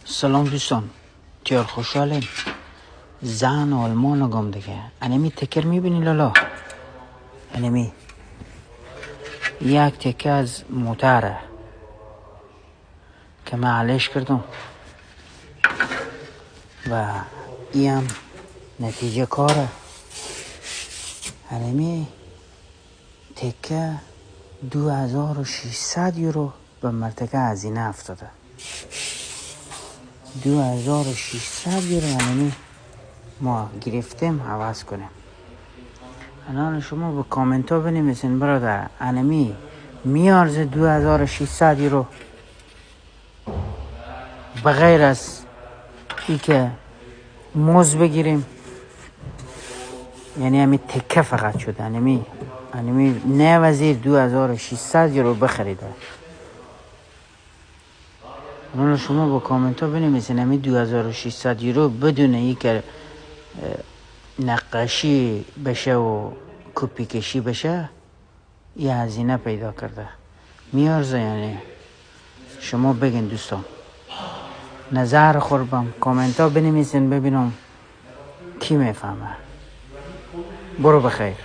سلام دوستان، تیار خوشحالیم. زن آلمان گم دیگه. انمی تکر میبینی لالا؟ انمی یک تکه از موتره که من علیش کردم و این نتیجه کاره. انمی تکه 2600 یورو به مرتکه هزینه افتاده. 2600 یورو انمی ما گرفتیم عوض کنیم. الان شما به کامنت ها بنویسین برادر، انمی میارزه 2600 یورو بغیر از ای که موز بگیریم؟ یعنی همین تکه فقط شد. انمی نه وزیر 2600 یورو بخریده. الان شما با کامنت ها بنویسین همین 2600 یورو بدون ای که نقاشی بشه و کپی کشی بشه یه هزینه پیدا کرده. میارزه؟ یعنی شما بگین دوستان، نظر خوربم کامنت ها بنویسین ببینم کی میفهمه. برو بخیر.